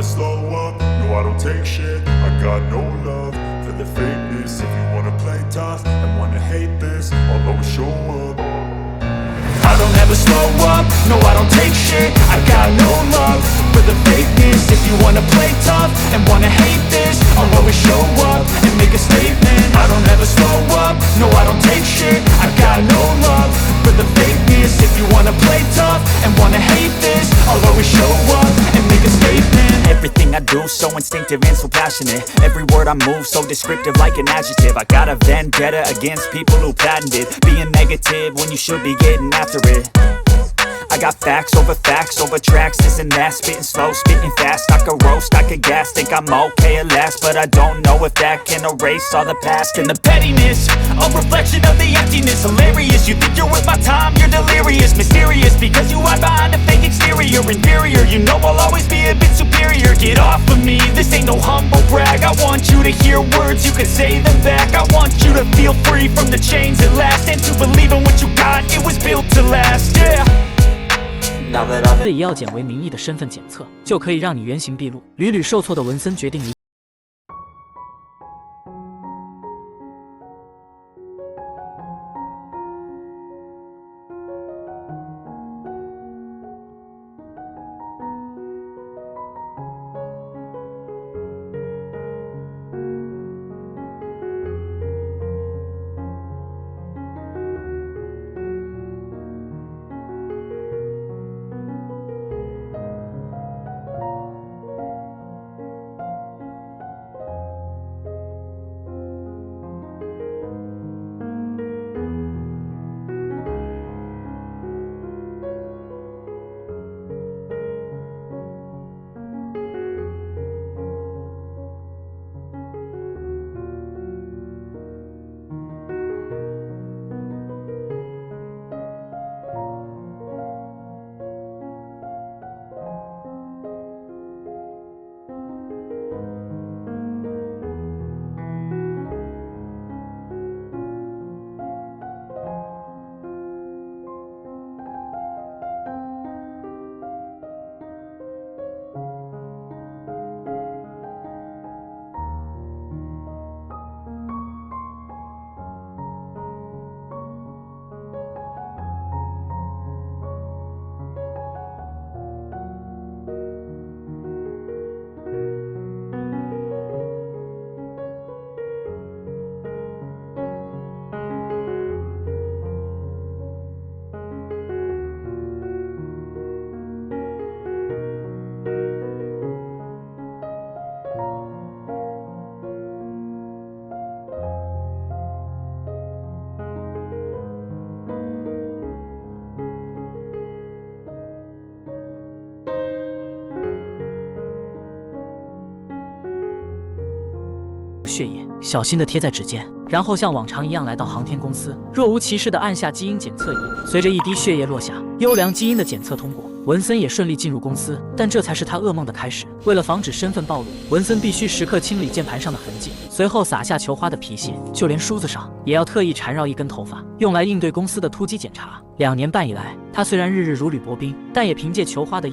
slow up, no I don't take shit. I got no love for the fakeness. If you wanna play tough and wanna hate this, I'll always show up. I don't ever slow up, no I don't take shit. I got no love for the fakeness. If you wanna play tough and wanna hate this, I'll always show up and make a statement. I don't ever slow up, no I don't take shit. I got no love for the fakeness. If you wanna play tough and wanna hate this, I'll always show up and make a statement. Everything I do so instinctive and so passionate. Every word I move so descriptive like an adjective. I got a vendetta against people who patented being negative when you should be getting after it. I got facts over tracks, this and that. Spitting slow, spitting fast. I could roast, I could gas. Think I'm okay at last, but I don't know if that can erase all the past. And the pettiness, a reflection of the emptiness. Hilarious, you think you're worth my time, you're delirious. Mysterious, because you hide behind a fake exterior. Inferior, you know I'll always be a bit superior. Get off of me, this ain't no humble brag. I want you to hear words, you can say them back. I want you to feel free from the chains at last, and to believe in what you got, it was built to last, yeah. 这也要简为名义的身份检测，就可以让你原形毕露。屡屡受挫的文森决定离。血液，小心地贴在指尖，然后像往常一样来到航天公司，若无其事地按下基因检测仪。随着一滴血液落下，优良基因的检测通过，文森也顺利进入公司。但这才是他噩梦的开始。为了防止身份暴露，文森必须时刻清理键盘上的痕迹，随后撒下球花的皮屑，就连梳子上也要特意缠绕一根头发，用来应对公司的突击检查。2年半以来，他虽然日日如履薄冰，但也凭借球花的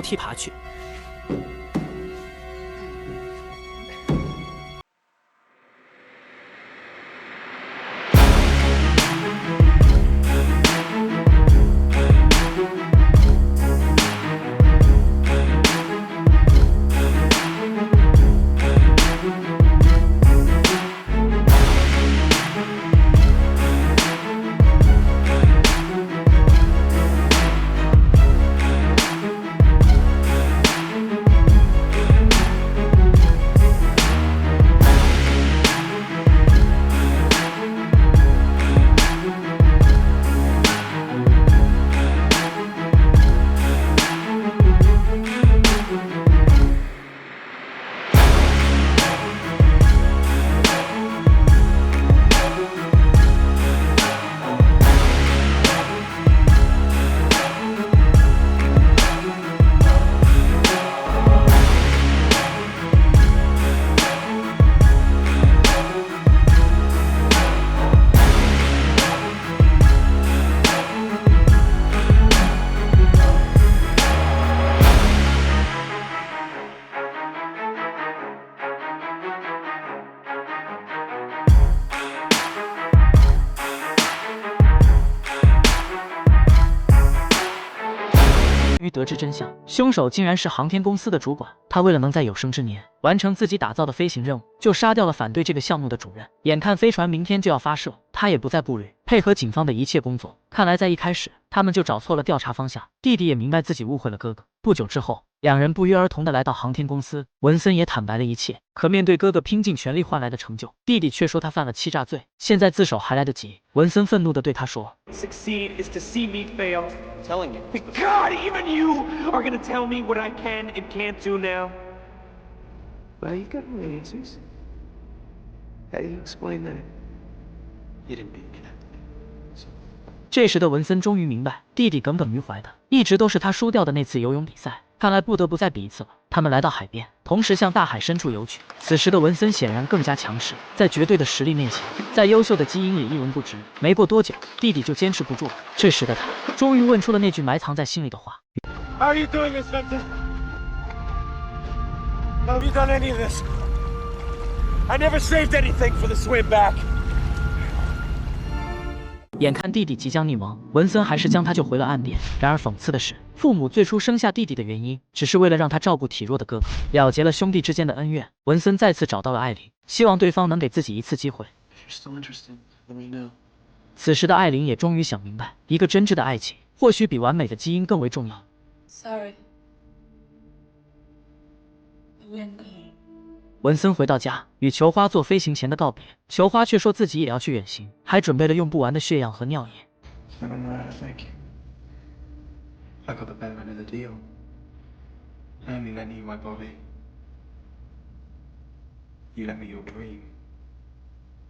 楼梯爬去。终于得知真相，凶手竟然是航天公司的主管。他为了能在有生之年完成自己打造的飞行任务，就杀掉了反对这个项目的主任。眼看飞船明天就要发射，他也不再顾虑，配合警方的一切工作。看来在一开始，他们就找错了调查方向。弟弟也明白自己误会了哥哥。不久之后，两人不约而同地来到航天公司，文森也坦白了一切。可面对哥哥拼尽全力换来的成就，弟弟却说他犯了欺诈罪，现在自首还来得及。文森愤怒地对他说 Succeed is to see me fail. I'm telling you. God, even you are gonna tell me what I can and can't do now. Well, you got my answers. How do you explain that? You didn't mean it. 这时的文森终于明白，弟弟耿耿于怀的一直都是他输掉的那次游泳比赛，看来不得不再比一次了。他们来到海边，同时向大海深处游去。此时的文森显然更加强势，在绝对的实力面前，再优秀的基因也一文不值。没过多久，弟弟就坚持不住了。这时的他终于问出了那句埋藏在心里的话 How are you doing this, Vincent? Have you done any of this? I never saved anything for the swim back. 眼看弟弟即将溺亡，文森还是将他救回了岸边。然而讽刺的是，父母最初生下弟弟的原因，只是为了让他照顾体弱的哥哥，了结了兄弟之间的恩怨。文森再次找到了艾琳，希望对方能给自己一次机会。此时的艾琳也终于想明白，一个真挚的爱情，或许比完美的基因更为重要。Sorry. 文森回到家，与球花做飞行前的告别。球花却说自己也要去远行，还准备了用不完的血样和尿液。I don't know how to thank you. I got the better end of the deal. I only lent you my body. You lent me your dream.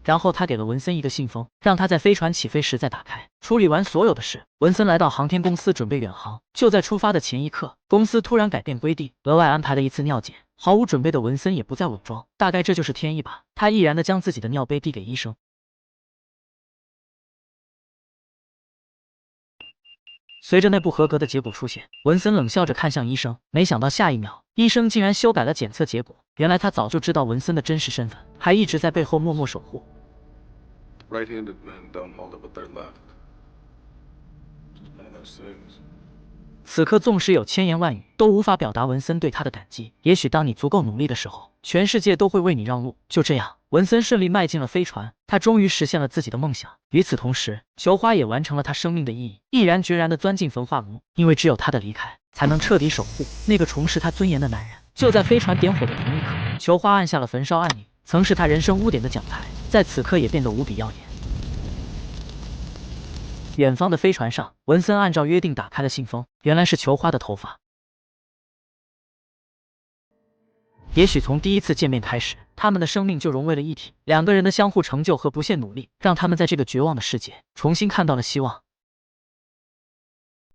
然后他给了文森一个信封，让他在飞船起飞时再打开。处理完所有的事，文森来到航天公司准备远航。就在出发的前一刻，公司突然改变规定，额外安排了一次尿检。毫无准备的文森也不再伪装，大概这就是天意吧。他毅然地将自己的尿杯递给医生。随着那不合格的结果出现，文森冷笑着看向医生，没想到下一秒，医生竟然修改了检测结果。原来他早就知道文森的真实身份，还一直在背后默默守护。Right-handed men don't hold it with their left. Just one of those things. 此刻纵使有千言万语，都无法表达文森对他的感激。也许当你足够努力的时候，全世界都会为你让路。就这样，文森顺利迈进了飞船，他终于实现了自己的梦想。与此同时，球花也完成了他生命的意义，毅然决然地钻进焚化炉，因为只有他的离开，才能彻底守护那个重视他尊严的男人。就在飞船点火的同一刻，球花按下了焚烧按钮，曾是他人生污点的奖牌，在此刻也变得无比耀眼。远方的飞船上，文森按照约定打开了信封，原来是球花的头发。也许从第一次见面开始，他们的生命就融为了一体。两个人的相互成就和不懈努力，让他们在这个绝望的世界重新看到了希望。